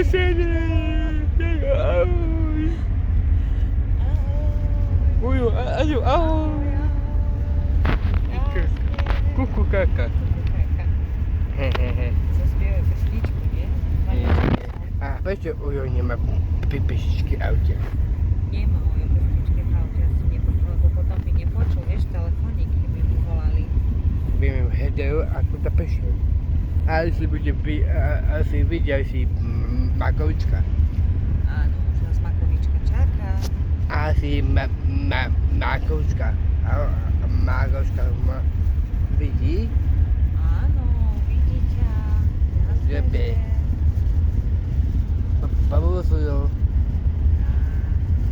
Piosenek! Uju, Aniu, ahoj! Kuku kaka. Zaśpiewaj pesniczku, nie? A weźcie Uju, nie ma pyszczki aucie. Nie ma moje pesničky v aute, asi lebo potom by nepočul, vieš, telefoníky by mu volali. Wiem, hedeł, a tu ta pyszczka. Ale si będzie, a si widział si makowiczka. Áno, už nás Makovička čaká. A si makowiczka. A makowiczka ma widzi? Áno, vidí ťa. Jasné, Žebe. že. Babusujú.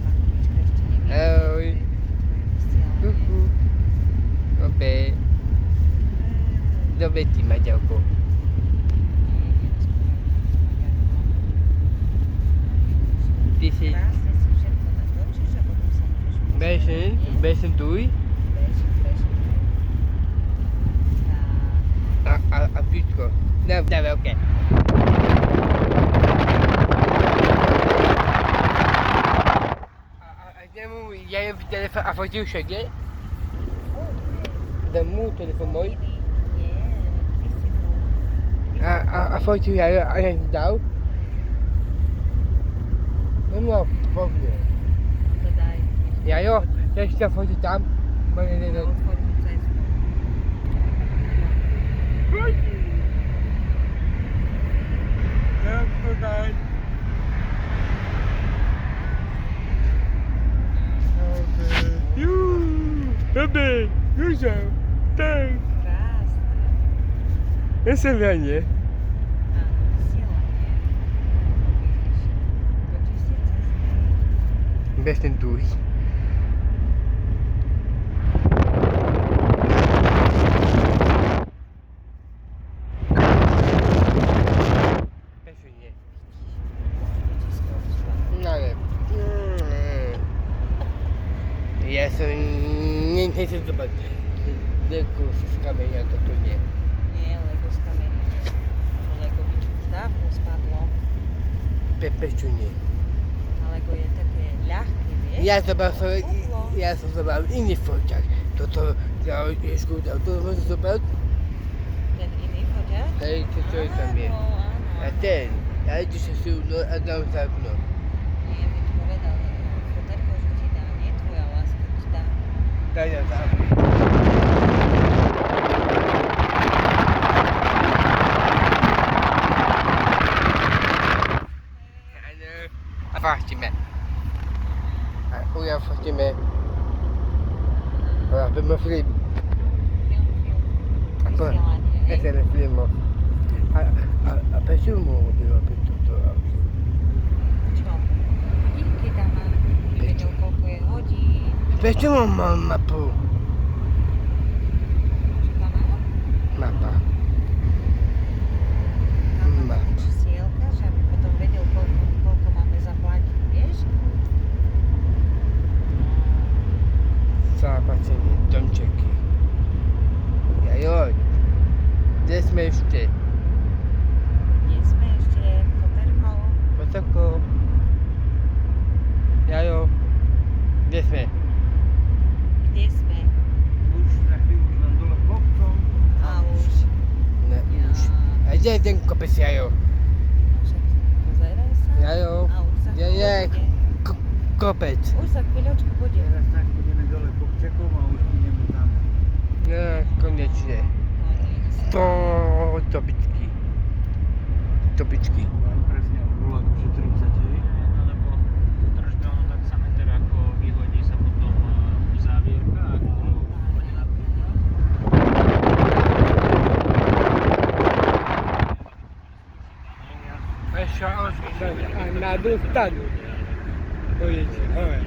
Makovička ešte nevidí. Ahoj. Kuku. Dobre. Dobre ti, Maďalko. Ty si Krásne si všetko natočíš a potom sa môžeš besen tuj Bežím. Tak. a všetko. Dobre, okej. A jdemu, ja jem v telefon a fotil všade? Dám mu telefon môj. Nie, ty si tu. A fotil ja jen dal. No, povie. To daj. Ja jo, ja ešte fotil tam. Na odchodnú cestu. Ja podaj. Dobre, Józef, tak. Krásne. Veselenie. Áno, vysielanie. Točíš si cesty. Bez ten tuj. Pesunie. Vytiskal spa. No ale... Ja som... Nie chcę zobaczyć. Tylko z kamienia to tu nie. Nie, Lego z kamienia. To Lego by už dávno spadlo. Pesunie. A Lego je také ľahké, vieš? Ja som zobaczył inny foťak. Toto, ja škúdal, to môžem zobaczyć? Ten iný foťák? Hej, čo je tam je. Áno, áno. A ten, ja idú sa si a dám za okno. Nie, mi to povedal foterko, že ti dá, nie tvoja láska ti dá. Daj na za okno. A fotíme. A uja fotíme. A robíme film. Ako? Vysielanie, hej? Neseme filmov. A prečo mu robiť toto? Čo? Hodinky tam má, aby vedel, koľko je hodín. Prečo mám mapu? Čo tam má? Mapa. Tam má Map. čísielka, že aby potom vedel, koľko máme zaplatiť, vieš? Zapłacenie, domčeky. Jajoj, kde sme ešte? Nie sme ešte foterkou. Vysoko. Jajo, kde sme? Kde sme? Už za chvíľu mám dole kopcom. A už. Ne, už. A kde je ten kopec, Jajo? Však pozeraj sa. Jajo, A už sa kde je kopec? Už za chvíľočku bude. Teraz tak budeme dole kopčekom a už budeme tam. No, konečne. To topičky. Topičky. Mám presne rula už 30, hej. Lebo trošku ono tak sa meter ako vyhodí sa potom závierka a pôjde na Ešte a na druhú stranu. Pojete, hore.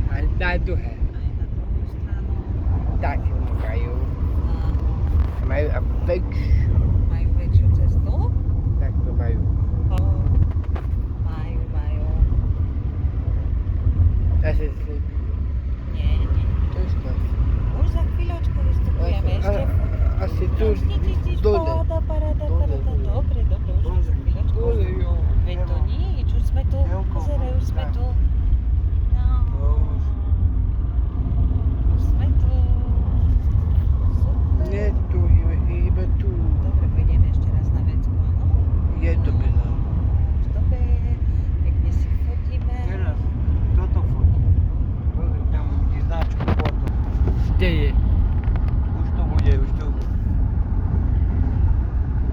A na druhé. Aj na druhú stranu. Tak majú. Áno. Majú a väčšiu. Majú väčšiu cestu? Tak to majú. Majú. Zase slíbí. Nie. Trošku. Už za chvíľočku vystupujeme. Ešte. Asi tu. Paráda. Dole. Dobre, už za chvíľočku.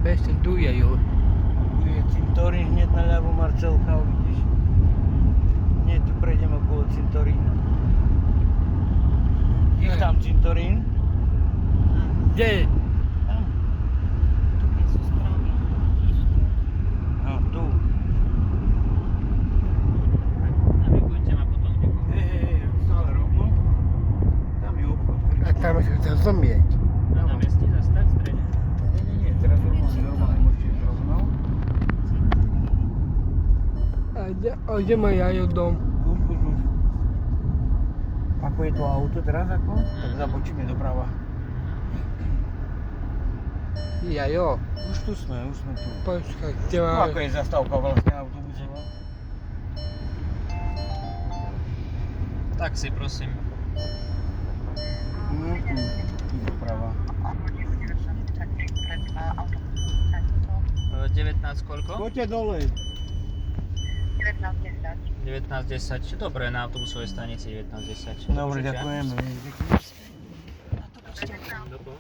Presne, tu je ju. Tu je cintorín hneď naľavo, Marcelka, vidíš. Nie, tu prejdem okolo cintorína. Je tam cintorín? Kde? Tam. Tu nie sú stromy. No, tu. Navigujte ma potom niekoho. Hej, stále rovno. Tam je obchod. A tam sa to zomieť. Na meste zastať v strede. Nie, teraz normálne môžete ísť rovno. A kde má jajo dom? Už. Ako je to auto teraz ako? Tak zabočíme doprava. Jajo. Už tu sme tu. Počkaj, kde Tu má... ako je zastávka vlastne autobusová? Taxi, prosím. Tu doprava. 19 koľko? Poďte dole. 19.10. Dobre, na autobusovej stanici 19.10. Dobre, ďakujeme. Dopo.